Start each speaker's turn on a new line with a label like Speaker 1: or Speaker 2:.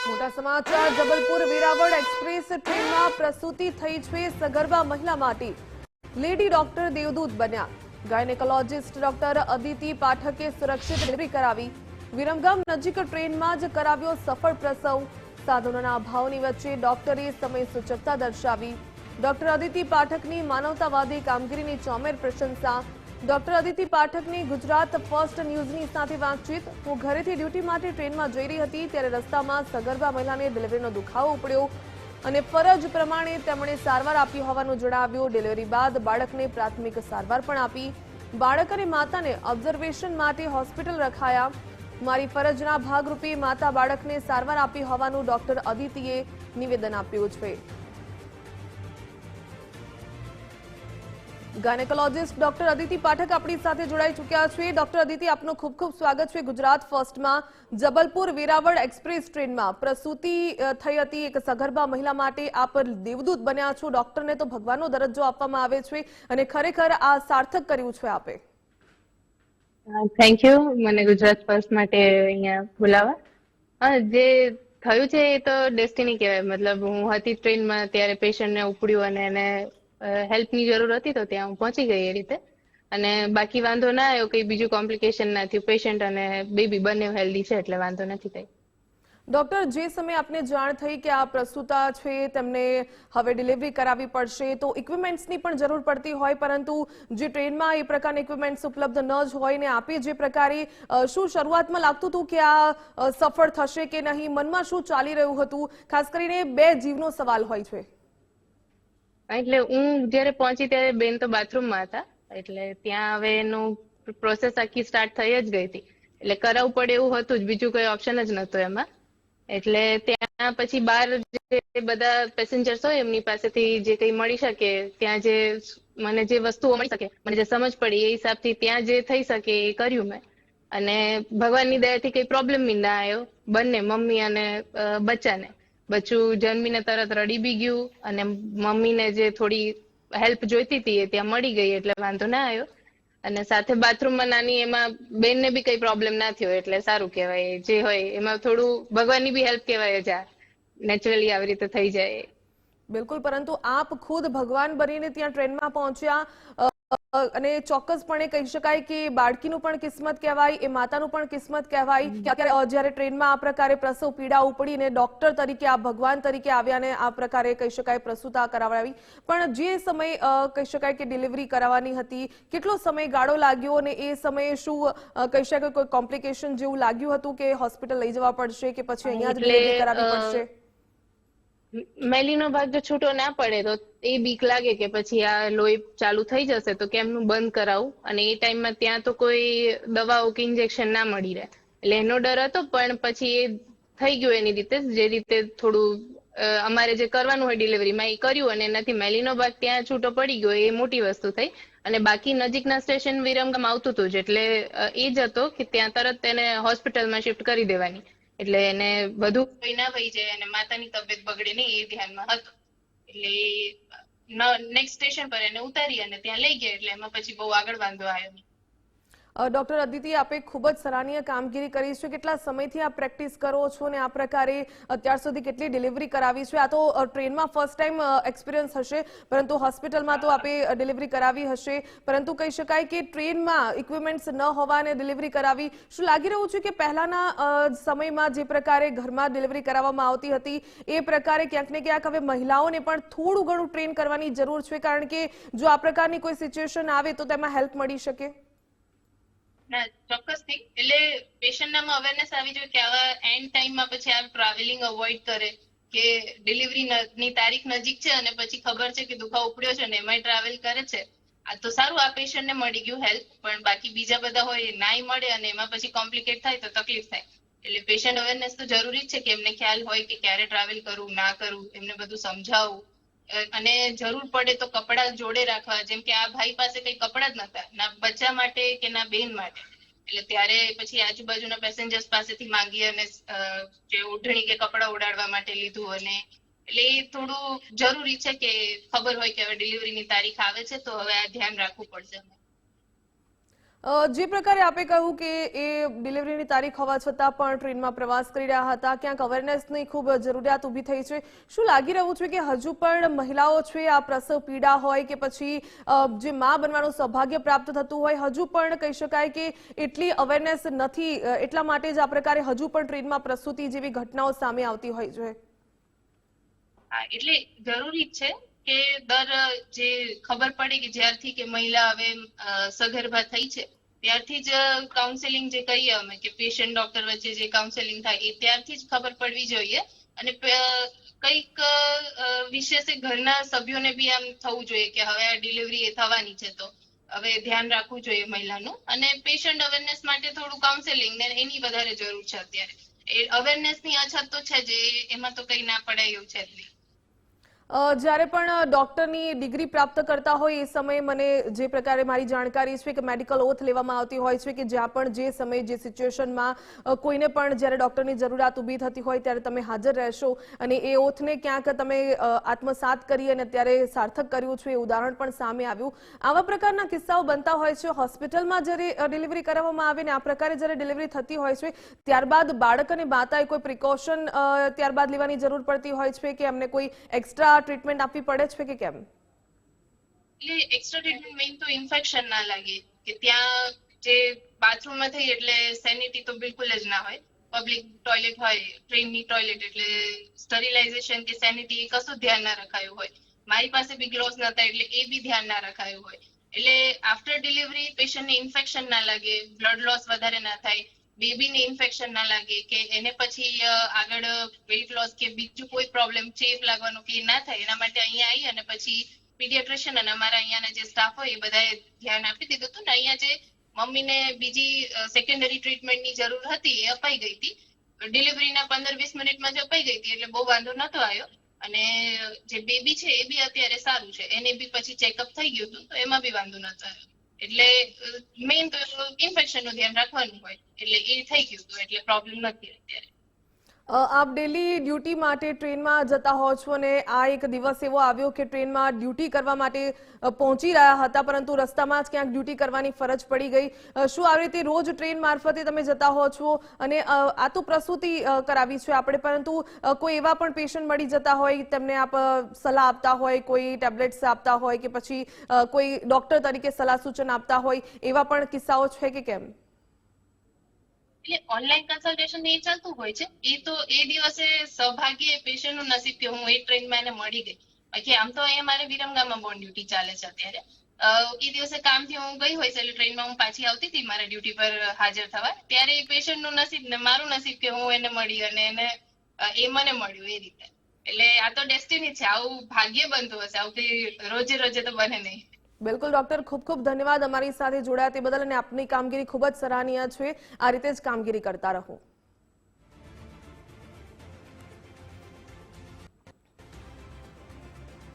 Speaker 1: મોટા સમાચાર જબલપુર વેરાવળ એક્સપ્રેસ ટ્રેનમાં પ્રસૂતિ થઈ છે સગર્ભા મહિલા માટે લેડી ડોક્ટર દેવદૂત બન્યા ગાયનેકોલોજિસ્ટ ડોક્ટર અદિતિ પાઠકે સુરક્ષિત ડિલિવરી કરાવી વિરમગામ નજીક ટ્રેનમાં જ કરાવ્યો સફળ પ્રસવ સાધનોના અભાવની વચ્ચે ડોક્ટરે સમય સૂચકતા દર્શાવી ડોક્ટર અદિતિ પાઠકની માનવતાવાદી કામગીરીની ચોમેર પ્રશંસા ડોક્ટર અદિતિ પાઠકની ગુજરાત ફર્સ્ટ ન્યૂઝની સાથે વાતચીત હું ઘરેથી ડ્યુટી માટે ટ્રેનમાં જઈ રહી હતી ત્યારે રસ્તામાં સગર્ભા મહિલાને ડિલિવરીનો દુખાવો ઉપડ્યો અને ફરજ પ્રમાણે તેમણે સારવાર આપી હોવાનું જણાવ્યું ડિલિવરી બાદ બાળકને પ્રાથમિક સારવાર પણ આપી બાળક અને માતાને ઓબ્ઝર્વેશન માટે હોસ્પિટલ રખાયા મારી ફરજના ભાગરૂપે માતા બાળકને સારવાર આપી હોવાનું ડોક્ટર અદિતિએ નિવેદન આપ્યું છે ગાયનેકોલોજિસ્ટ ડોક્ટર અદિતિ પાઠક આપણી સાથે જોડાઈ ચૂક્યા છે ડોક્ટર અદિતિ આપનું ખૂબ ખૂબ સ્વાગત છે ગુજરાત ફર્સ્ટમાં જબલપુર વેરાવળ એક્સપ્રેસ ટ્રેનમાં પ્રસૂતિ થઈ હતી એક સગર્ભા મહિલા માટે આપ દેવદૂત બન્યા છો ડોક્ટરને તો ભગવાનનો દરજ્જો આપવામાં આવે છે અને ખરેખર આ સાર્થક કર્યું છે આપે
Speaker 2: થેન્ક યુ મને ગુજરાત ફર્સ્ટ માટે અહીંયા બોલાવા જે થયું છે એ તો ડેસ્ટિની કહેવાય મતલબ હું હતી ટ્રેનમાં ત્યારે પેશન્ટને ઉપડ્યું અને એને હેલ્પની જરૂર હતી તો ત્યાં હું પહોંચી ગઈ એ રીતે અને બાકી વાંધો ના આવ્યો કઈ બીજું કોમ્પ્લિકેશન ના થયું પેશન્ટ અને બેબી બંને હેલ્ધી છે એટલે વાંધો નથી થઈ
Speaker 1: ડોક્ટર જે સમયે આપને જાણ થઈ કે આ પ્રસૂતા છે તેમને હવે ડિલિવરી કરાવવી પડશે તો ઇક્વિપમેન્ટ્સની પણ જરૂર પડતી હોય પરંતુ જે ટ્રેનમાં એ પ્રકારના ઇક્વિપમેન્ટ્સ ઉપલબ્ધ ન જ હોય ને આપે જે પ્રકારે શું શરૂઆતમાં લાગતું હતું કે આ સફળ થશે કે નહીં મનમાં શું ચાલી રહ્યું હતું ખાસ કરીને બે જીવનો સવાલ હોય છે
Speaker 2: એટલે હું જયારે પહોંચી ત્યારે બેન તો બાથરૂમમાં હતા એટલે ત્યાં હવે એનું પ્રોસેસ આખી સ્ટાર્ટ થઈ જ ગઈ હતી એટલે કરાવવું પડે એવું હતું જ બીજું કોઈ ઓપ્શન જ નહોતો એમાં એટલે ત્યાં પછી બહાર જે બધા પેસેન્જર્સ હોય એમની પાસેથી જે કંઈ મળી શકે ત્યાં જે મને જે વસ્તુઓ મળી શકે મને જે સમજ પડી એ હિસાબથી ત્યાં જે થઈ શકે એ કર્યું મેં અને ભગવાનની દયાથી કઈ પ્રોબ્લેમ બી ના આવ્યો બંને મમ્મી અને બચ્ચાને બચ્ચું જન્મીને તરત રડી બી ગયું અને મમ્મીને જે થોડી હેલ્પ જોઈતી હતી એ ત્યાં મળી ગઈ એટલે વાંધો ના આવ્યો અને સાથે બાથરૂમમાં નાની એમાં બેનને બી કઈ પ્રોબ્લેમ ના થયો એટલે સારું કહેવાય જે હોય એમાં થોડું ભગવાનની બી હેલ્પ કહેવાય જ નેચરલી આવી રીતે થઈ જાય
Speaker 1: બિલકુલ પરંતુ આપ ખુદ ભગવાન બનીને ત્યાં ટ્રેનમાં પહોંચ્યા અને ચોક્કસપણે કહી શકાય કે બાળકીનું પણ કિસ્મત કહેવાય એ માતાનું પણ કિસ્મત કહેવાય કે અત્યારે જ્યારે ટ્રેનમાં આ પ્રકારે પ્રસવ પીડા ઉપડીને ડોક્ટર તરીકે આ ભગવાન તરીકે આવ્યા અને આ પ્રકારે કહી શકાય પ્રસૂતા કરાવડાવી પણ જે સમય કહી શકાય કે ડિલિવરી કરાવવાની હતી કેટલો સમય ગાળો લાગ્યો અને એ સમયે શું કહી શકાય કોઈ કોમ્પ્લિકેશન જેવું લાગ્યું હતું કે હોસ્પિટલ લઈ જવા પડશે કે પછી અહીંયા જ ડિલિવરી કરાવવી પડશે
Speaker 2: મેલીનો ભાગ જો છૂટો ના પડે તો એ બીક લાગે કે પછી આ લોહી ચાલુ થઈ જશે તો કેમનું બંધ કરાવું અને એ ટાઈમમાં ત્યાં તો કોઈ દવાઓ કે ઇન્જેક્શન ના મળી રહે એટલે એનો ડર હતો પણ પછી એ થઈ ગયું એની રીતે જે રીતે થોડું અમારે જે કરવાનું હોય ડિલિવરીમાં એ કર્યું અને એનાથી મેલીનો ભાગ ત્યાં છૂટો પડી ગયો એ મોટી વસ્તુ થઈ અને બાકી નજીકના સ્ટેશન વિરમગામ આવતું હતું જ એટલે એ જ હતો કે ત્યાં તરત તેને હોસ્પિટલમાં શિફ્ટ કરી દેવાની એટલે એને બધું કઈ ના થઈ જાય અને માતાની તબિયત બગડે નહીં એ ધ્યાનમાં હતું એટલે નેક્સ્ટ સ્ટેશન પર એને ઉતારી અને ત્યાં લઈ ગયા એટલે એમાં પછી બહુ આગળ વાંધો આવ્યો
Speaker 1: ડોક્ટર અદિતિ આપે ખૂબ જ સરાહનીય કામગીરી કરી છે કેટલા સમયથી આપ પ્રેક્ટિસ કરો છો અને આ પ્રકારે અત્યાર સુધી કેટલી ડિલિવરી કરાવી છે આ તો ટ્રેનમાં ફર્સ્ટ ટાઈમ એક્સપિરિયન્સ હશે પરંતુ હોસ્પિટલમાં તો આપે ડિલિવરી કરાવી હશે પરંતુ કહી શકાય કે ટ્રેનમાં ઇક્વિપમેન્ટ્સ ન હોવા અને ડિલિવરી કરાવી શું લાગી રહ્યું છે કે પહેલાના સમયમાં જે પ્રકારે ઘરમાં ડિલિવરી કરાવવામાં આવતી હતી એ પ્રકારે ક્યાંક ને ક્યાંક હવે મહિલાઓને પણ થોડું ઘણું ટ્રેન કરવાની જરૂર છે કારણ કે જો આ પ્રકારની કોઈ સિચ્યુએશન આવે તો તેમાં હેલ્પ મળી શકે
Speaker 2: ના ચોક્કસથી એટલે પેશન્ટનામાં અવેરનેસ આવી જોઈએ કે આવા એન્ડ ટાઈમમાં પછી આ ટ્રાવેલિંગ અવોઇડ કરે કે ડિલિવરી ની તારીખ નજીક છે અને પછી ખબર છે કે દુખાવો ઉપડ્યો છે ને એમાંય ટ્રાવેલ કરે છે આ તો સારું આ પેશન્ટને મળી ગયું હેલ્પ પણ બાકી બીજા બધા હોય નાય મળે અને એમાં પછી કોમ્પ્લિકેટ થાય તો તકલીફ થાય એટલે પેશન્ટ અવેરનેસ તો જરૂરી જ છે કે એમને ખ્યાલ હોય કે ક્યારે ટ્રાવેલ કરવું ના કરવું એમને બધું સમજાવવું અને જરૂર પડે તો કપડા જોડે રાખવા જેમ કે આ ભાઈ પાસે કઈ કપડા જ નતા ના બચ્ચા માટે કે ના બેન માટે એટલે ત્યારે પછી આજુબાજુના પેસેન્જર્સ પાસેથી માંગી અને જે ઓઢણી કે કપડા ઉડાડવા માટે લીધું અને એટલે એ થોડું જરૂરી છે કે ખબર હોય કે હવે ડિલિવરીની તારીખ આવે છે તો હવે આ ધ્યાન રાખવું પડશે
Speaker 1: જે પ્રકારે આપે કહ્યું કે એ ડિલિવરીની તારીખ હોવા છતાં પણ ટ્રેનમાં પ્રવાસ કરી રહ્યા હતા, ક્યાંક અવેરનેસની ખૂબ જરૂરિયાત ઊભી થઈ છે. શું લાગી રહ્યું છે કે હજુ પણ મહિલાઓ છે, આ પ્રસવ પીડા હોય કે પછી જે માં બનવાનું સૌભાગ્ય પ્રાપ્ત થતું હોય, હજુ પણ કહી શકાય કે એટલી અવેરનેસ નથી, એટલા માટે જ આ પ્રકારે હજુ પણ ટ્રેનમાં પ્રસૂતિ જેવી ઘટનાઓ સામે આવતી હોય છે?
Speaker 2: હા, એટલે જરૂરી છે કે જે ખબર પડે કે જ્યારથી કે મહિલા હવે સગર્ભા થઈ છે ત્યારથી જ કાઉન્સેલિંગ જે કહીએ અમે કે પેશન્ટ ડોક્ટર વચ્ચે જે કાઉન્સેલિંગ થાય એ ત્યારથી જ ખબર પડવી જોઈએ. અને કંઈક વિશેષ ઘરના સભ્યોને બી આમ થવું જોઈએ કે હવે આ ડિલિવરી થવાની છે તો હવે ધ્યાન રાખવું જોઈએ મહિલાનું. અને પેશન્ટ અવેરનેસ માટે થોડું કાઉન્સેલિંગ ને એની વધારે જરૂર છે અત્યારે. એ અવેરનેસની અછત તો છે જ, એમાં તો કઈ ના પડાય એવું છે જ નહીં.
Speaker 1: જ્યારે પણ ડોક્ટરની ડિગ્રી પ્રાપ્ત કરતા હોય એ સમયે મને જે પ્રકારે મારી જાણકારી છે કે મેડિકલ ઓથ લેવામાં આવતી હોય છે કે જ્યાં પણ જે સમયે જે સિચ્યુએશનમાં કોઈને પણ જ્યારે ડોક્ટરની જરૂરિયાત ઊભી થતી હોય ત્યારે તમે હાજર રહેશો અને એ ઓથને ક્યાંક તમે આત્મસાત કરી અને ત્યારે સાર્થક કર્યું છે, એ ઉદાહરણ પણ સામે આવ્યું. આવા પ્રકારના કિસ્સાઓ બનતા હોય છે હોસ્પિટલમાં જ્યારે ડિલિવરી કરવામાં આવે ને આ પ્રકારે જ્યારે ડિલિવરી થતી હોય છે ત્યારબાદ બાળક અને માતાએ કોઈ પ્રિકોશન ત્યારબાદ લેવાની જરૂર પડતી હોય છે કે એમને કોઈ એક્સ્ટ્રા ટ્રીટમેન્ટ આપવી પડે છે કે કેમ?
Speaker 2: એટલે એક્સ્ટ્રા ટ્રીટમેન્ટ મેઇન તો ઇન્ફેક્શન ના લાગે કે ત્યાં જે બાથરૂમમાં થઈ એટલે સેનિટી તો બિલકુલ જ ના હોય. પબ્લિક ટોયલેટ હોય, ટ્રેનની ટોયલેટ એટલે સ્ટરીલાઇઝેશન કે સેનિટી કશું ધ્યાન ના રખાયું હોય. મારી પાસે બી ગ્લોવ્સ નતા એટલે એ બી ધ્યાન ના રખાયું હોય. એટલે આફ્ટર ડિલિવરી પેશન્ટને ઇન્ફેક્શન ના લાગે, બ્લડ લોસ વધારે ના થાય, બેબીને ઇન્ફેક્શન ના લાગે કે એને પછી આગળ વેઇટ લોસ કે બીજું કોઈ પ્રોબ્લેમ, ચેપ લાગવાનું કે ના થાય એના માટે અહીંયા આવી અને પછી પીડિયાટ્રિશિયન અને અમારા અહીંયાના જે સ્ટાફ હોય એ બધાએ ધ્યાન આપી દીધું હતું ને અહીંયા જે મમ્મીને બીજી સેકન્ડરી ટ્રીટમેન્ટની જરૂર હતી એ અપાઈ ગઈ હતી. ડિલિવરીના 15-20 મિનિટમાં જ અપાઈ ગઈ હતી એટલે બહુ વાંધો નતો આવ્યો. અને જે બેબી છે એ બી અત્યારે સારું છે, એને બી પછી ચેકઅપ થઈ ગયું હતું તો એમાં બી વાંધો નતો આવ્યો. એટલે મેઇન તો ઇન્ફેક્શનનું ધ્યાન રાખવાનું હોય એટલે એ થઈ ગયું હતું એટલે પ્રોબ્લેમ નથી અત્યારે.
Speaker 1: આપ ડેલી ડ્યુટી માટે ટ્રેનમાં જતા હો છો અને આ એક દિવસ એવો આવ્યો કે ટ્રેનમાં ડ્યુટી કરવા માટે પહોંચી રહ્યા હતા પરંતુ રસ્તામાં જ ક્યાંક ડ્યુટી કરવાની ફરજ પડી ગઈ. શું આવી રીતે રોજ ટ્રેન મારફતે તમે જતા હો છો? અને આ તો પ્રસૂતિ કરાવી છે આપણે, પરંતુ કોઈ એવા પણ પેશન્ટ મળી જતા હોય તેમને આપ સલાહ આપતા હોય, કોઈ ટેબ્લેટ્સ આપતા હોય કે પછી કોઈ ડોક્ટર તરીકે સલાહ સૂચન આપતા હોય, એવા પણ કિસ્સાઓ છે કે કેમ?
Speaker 2: એટલે ઓનલાઈન કન્સલ્ટેશન એ ચાલતું હોય છે. એ તો એ દિવસે સૌભાગ્ય પેશન્ટનું નસીબ કે હું એ ટ્રેનમાં એને મળી ગઈ. બાકી આમ તો અહીંયા મારે વિરમગામમાં બોર્ન ડ્યુટી ચાલે છે અત્યારે. એ દિવસે કામથી હું ગઈ હોય એટલે ટ્રેનમાં હું પાછી આવતી હતી મારા ડ્યુટી પર હાજર થવા, ત્યારે એ પેશન્ટનું નસીબ ને મારું નસીબ કે હું એને મળી અને એ મને મળ્યું એ રીતે. એટલે આ તો ડેસ્ટિની છે, આવું ભાગ્ય બનતું હશે, આવું કઈ રોજે રોજે તો બને નહીં.
Speaker 1: બિલકુલ ડોક્ટર, ખૂબ ખૂબ ધન્યવાદ અમારી સાથે જોડાયા તે બદલ અને આપની કામગીરી ખૂબ જ સરાહનીય છે. આ રીતે જ કામગીરી કરતા રહો.